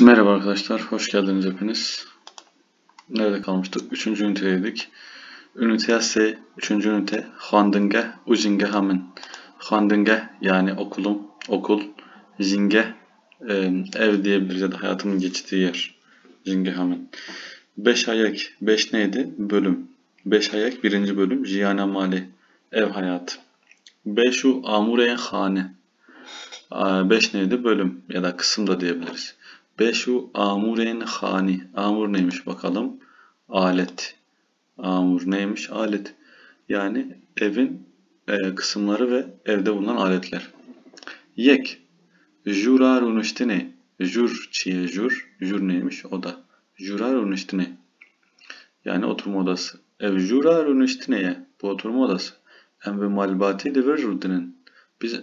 Merhaba arkadaşlar, hoş geldiniz hepiniz. Nerede kalmıştık? 3. ünitedeydik. Ünite ise 3. ünite Xandingeh u Jingeham'ın. Xandingeh yani okulum, okul. Jingeh ev diyebiliriz ya da hayatımın geçtiği yer. Jingeham'ın. 5 ayak, 5 neydi? Bölüm. 5 ayak 1. bölüm Jiyana Mali, ev hayatı. 5'u Amure'ye hane. 5 neydi? Bölüm ya da kısım da diyebiliriz. 5'u amuren hani. Amur neymiş bakalım? Alet. Amur neymiş? Alet. Yani evin kısımları ve evde bulunan aletler. Yek. Jurar unuştine. Jur çiye jur. Jur neymiş? Oda. Jurar unuştine. Yani oturma odası. Ev jurar unuştineye. Bu oturma odası. Em ve malbati de ver rudinin. Biz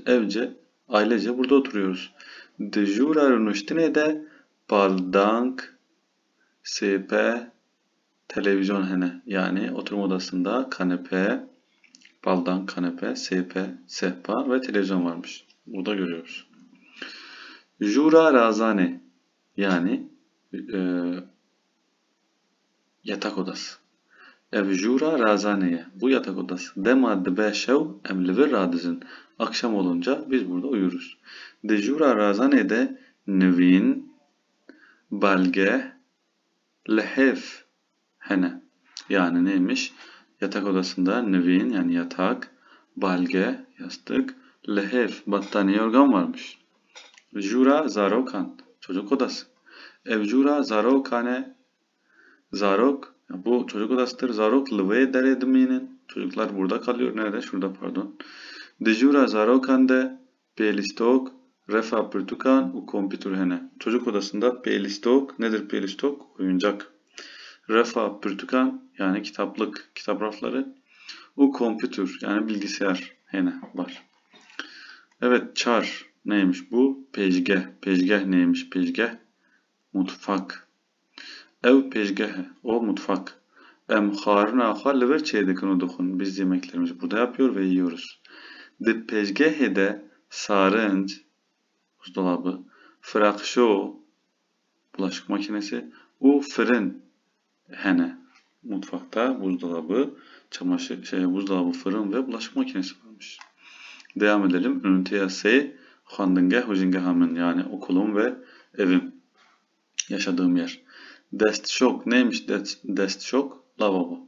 ailece burada oturuyoruz. De jurar unuştine de paldank sepe televizyon hene. Yani oturma odasında kanepe, baldan kanepe, sepe, sehpa ve televizyon varmış. Burada görüyoruz. Jura razane yani yatak odası. Ev jura razaneye. Bu yatak odası. Dema dbe şev emliver radizin. Akşam olunca biz burada uyuruz. De jura razanede nevin balge lehef hene. Yani neymiş? Yatak odasında nevin yani yatak, balge, yastık, lehef, battaniye, yorgan varmış. Jura zarokan, çocuk odası. Ev jura zarokane, zarok, bu çocuk odasıdır. Zarok lıve derediminin. Çocuklar burada kalıyor. Nerede? Şurada pardon. De jura zarokan de pelistok, refa pürtükan, u kompütür hene. Çocuk odasında pelistok, nedir pelistok? Oyuncak. Refa pürtükan yani kitaplık, kitap rafları. U kompütür yani bilgisayar hene var. Evet çar neymiş bu? Pejgeh. Pejgeh neymiş? Pejgeh mutfak. Ev pejgehe o mutfak. Em haruna hallever çeydekin dokun. Biz yemeklerimizi burada yapıyor ve yiyoruz. De pejgehe de sarınç buzdolabı. Frakşo bulaşık makinesi. U fırın hene. Mutfakta buzdolabı, buzdolabı, fırın ve bulaşık makinesi varmış. Devam edelim. Üniteye se Xandingeh u Jingeham'ın yani okulum ve evim. Yaşadığım yer. Destşok neymiş destşok? Lavabo.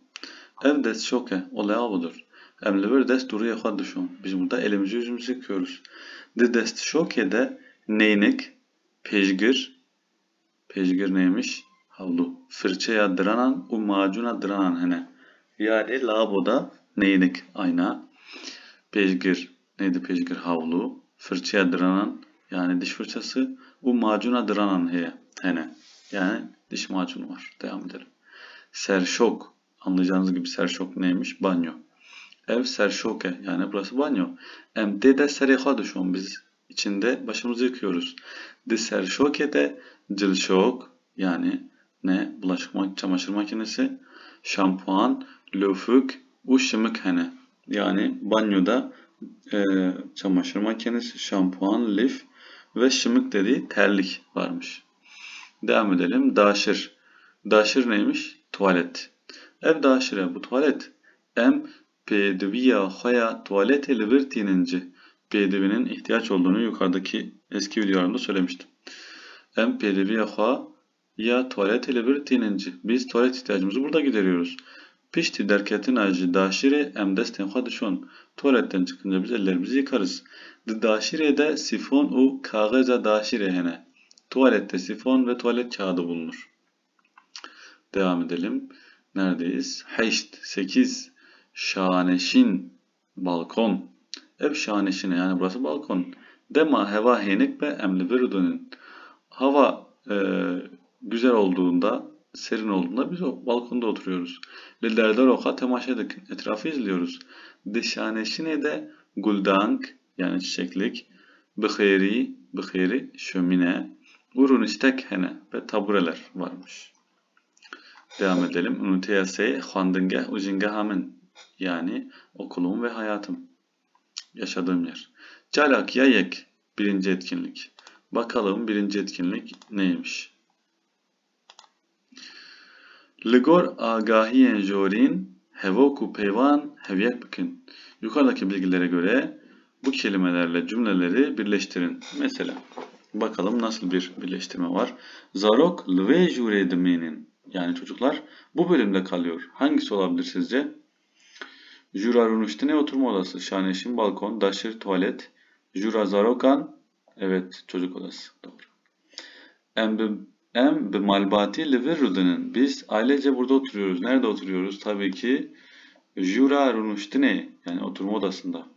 Ev destşoke o lavabodur. Emliver dest duruya xadduşum. Biz burada elimizi yüzümüzü yıkıyoruz. De destşoke de neynik? Pejgir. Pejgir neymiş? Havlu. Fırçaya dıranan, macuna dıranan hene. Yani lavaboda neydik? Ayna. Pejgir. Neydi pejgir? Havlu. Fırçaya dıranan yani diş fırçası. Macuna dıranan hene. Yani diş macunu var. Devam edelim. Serşok. Anlayacağınız gibi serşok neymiş? Banyo. Ev serşoke yani burası banyo. Emde de seriha düşün. Biz içinde başımızı yıkıyoruz. De serşoke de cilşok yani ne? Çamaşır makinesi, şampuan, löfük, uşımık hene. Yani banyoda çamaşır makinesi, şampuan, lif ve şımık dediği terlik varmış. Devam edelim. Daşır. Daşır neymiş? Tuvalet. Ev daşire bu tuvalet. Em pediviya haya tuvalete libertininci. Pedivinin ihtiyaç olduğunu yukarıdaki eski videolarımda söylemiştim. Em pediviya haya ya tuvalete libertininci. Biz tuvalet ihtiyacımızı burada gideriyoruz. Pişti derketin acı daşire em desten hadışon. Tuvaletten çıkınca biz ellerimizi yıkarız. Daşire'de sifon u kağıza daşire hene. Tuvalette sifon ve tuvalet kağıdı bulunur. Devam edelim. Neredeyiz? Heşt 8. Şaneşin balkon. Ev şaneşine yani burası balkon. Dema heva henik be emli verudunin. Hava güzel olduğunda, serin olduğunda biz o balkonda oturuyoruz. Lillerde roka temaşedik. Etrafı izliyoruz. De şaneşine de guldank yani çiçeklik. Bıkheri şömine. Urun istek hene ve tabureler varmış. Devam edelim. Üniteye se Xandingeh u Jingeham'ın yani okulum ve hayatım. Yaşadığım yer. Calak yayek birinci etkinlik. Bakalım birinci etkinlik neymiş? Ligor agahiyên jorîn hevok û peyvan hevyek bikin. Yukarıdaki bilgilere göre bu kelimelerle cümleleri birleştirin. Mesela bakalım nasıl bir birleştirme var. Zarok lve jure dimênin. Yani çocuklar bu bölümde kalıyor. Hangisi olabilir sizce? Jura runuştine oturma odası. Şaneşin balkon. Daşir tuvalet. Jura zarokan. Evet, çocuk odası. Doğru. Em bi malbati li vir rudinin. Biz ailece burada oturuyoruz. Nerede oturuyoruz? Tabii ki Jura runuştine, yani oturma odasında.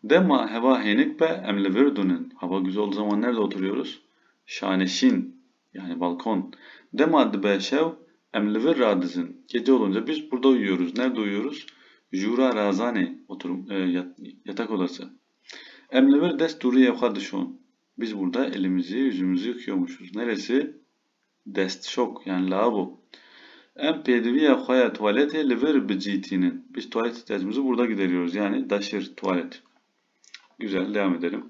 Dema heva henik be em li vir rudinin. Hava güzel olduğu zaman nerede oturuyoruz? Şaneşin, yani balkon. Dema dibe şev em li vir radizin. Gece olunca biz burada uyuyoruz. Nerede uyuyoruz? Jura razane, yatak odası. Em li vir desturi evha dişon. Biz burada elimizi, yüzümüzü yıkıyormuşuz. Neresi? Dest şok, yani lavabo. Em pêdiviya xwe ya tuvaletê li vir bicîtînin. Biz tuvalet ihtiyacımızı burada gideriyoruz. Yani daşır, tuvalet. Güzel, devam edelim.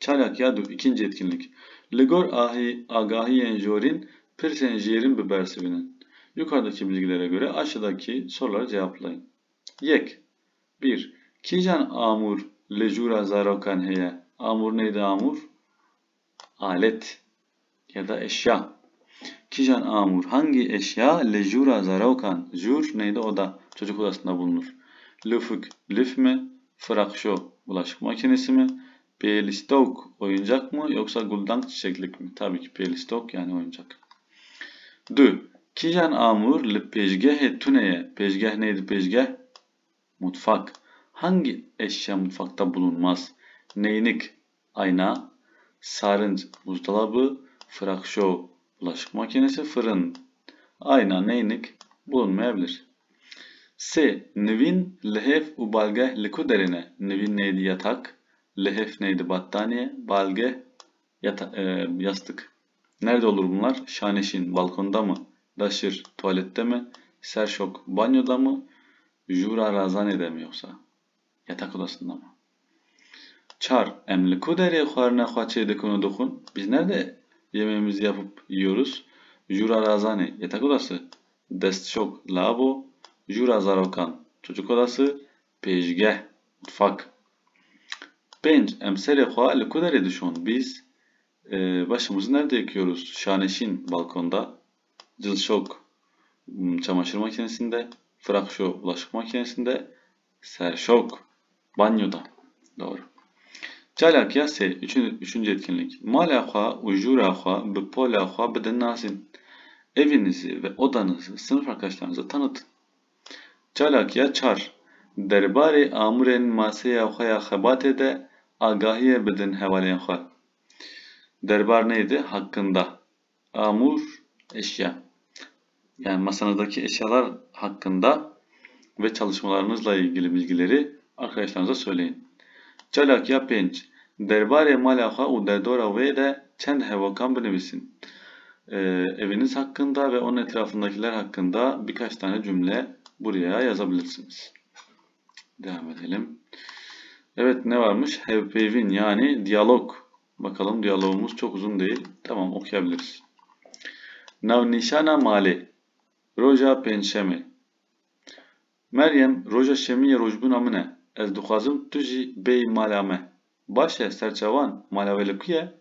Çalak ya ikinci etkinlik. Ligor agahiyên jorîn pirsên jêrin bi bersivînin. Yukarıdaki bilgilere göre aşağıdaki soruları cevaplayın. Yek. 1. Kîjan amûr li jûra zarokan heye? Amûr neydi amûr? Alet ya da eşya. Kîjan amûr hangi eşya li jûra zarokan? Jûr neydi? O da çocuk odasında bulunur. Lüfük lif mi? Frakşo bulaşık makinesi mi? Pêlistok oyuncak mı yoksa guldank çiçeklik mi? Tabii ki pêlistok, yani oyuncak. 2. Kîjan amûr li pêşgehê tuneye? Pêşgeh neydi pêşgeh? Mutfak. Hangi eşya mutfakta bulunmaz? Neynik ayna, sarınç buzdolabı, frakşo bulaşık makinesi, fırın. Ayna, neynik bulunmayabilir. S. Nivin, lehef u balgeh li derine. Nivin neydi? Yatak. Lehef neydi? Battaniye. Balgeh yastık. Nerede olur bunlar? Şaneşin balkonda mı? Daşır tuvalette mi? Serşok banyoda mı? Jura razanede mi yoksa? Yatak odasında mı? Çar emli kudere xwarine xwa çê dikin û dixwin. Biz nerede yemeğimizi yapıp yiyoruz? Jura razane, yatak odası. Destşok, lavabo. Jura zarokan, çocuk odası. Pêşgeh, mutfak. 5. Em serê xwe li ku derê dişon. Biz başımızı nerede yıkıyoruz? Şaneşin balkonda. Cilşok çamaşır makinesinde. Frakşo bulaşık makinesinde. Serşok banyoda. Doğru. Çalak ya se. Üçüncü etkinlik. Mala xwe û jûra xwe bi pola xwe bidin nasin. Evinizi ve odanızı sınıf arkadaşlarınıza tanıtın. Çalak ya çar. Derbarê amûrên masêya xwe ya xebatê de agahiye bidin hevalên xwe. Derbar neydi? Hakkında. Amur, eşya. Yani masanızdaki eşyalar hakkında ve çalışmalarınızla ilgili bilgileri arkadaşlarınıza söyleyin. Çalak ya penç. Derbarê mala xwe û derdora wê de çend hevakan binivisin. Eviniz hakkında ve onun etrafındakiler hakkında birkaç tane cümle buraya yazabilirsiniz. Devam edelim. Evet, ne varmış? Hevpeyvin, yani diyalog. Bakalım, diyalogumuz çok uzun değil. Tamam, okuyabiliriz. Navnişana mali. Roja penşemi. Meryem, roja şemiye rojbuna mine. Ez duxwazim tu jî bêyî mala me. Baş e serçavan, mala we li ku ye?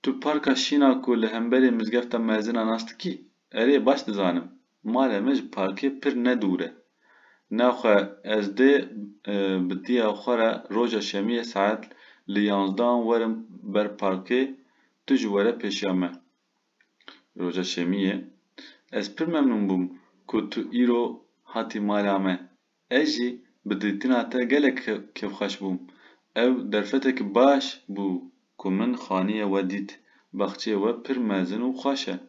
Tu parka şîna ku li hemberê mizgefta mezina nas dikî? Erê, baş dizanim. Mala me ji parkê pir nedûr e. Naxwe ez dê bi dîya xwe re roja şemiyê saet li 11 werim ber parkê, tu ji were pêşiya me. Roja şemiyê. Ez pir memnûn bûm ku tu îro hatî mala me. Ez jî bi dîtina te gelek kêfxweş bûm. Ew derfetekî baş bû ku min xaniyê we dît. Baxçeyê we pir mezin û xweş e.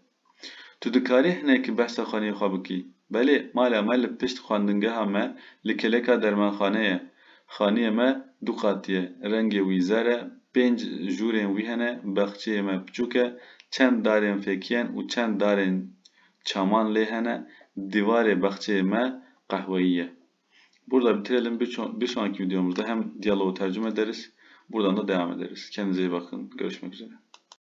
Tu dikarî hinekî behsa xaniyê xwe bikî? Belê, mala me li pişt xwendingeha me li keleka dermanxane ye. Xaniyê me du qatî ye. Rengê wî zer e, 5 jûrên wî hene, baxçeyê me piçûk e, çend darên fêkiyen û çend darên çaman lê hene, dîwarê baxçeyê me qehweyî ye. Burada bitirelim. Bir sonraki videomuzda hem diyaloğu tercüme ederiz, buradan da devam ederiz. Kendinize iyi bakın. Görüşmek üzere.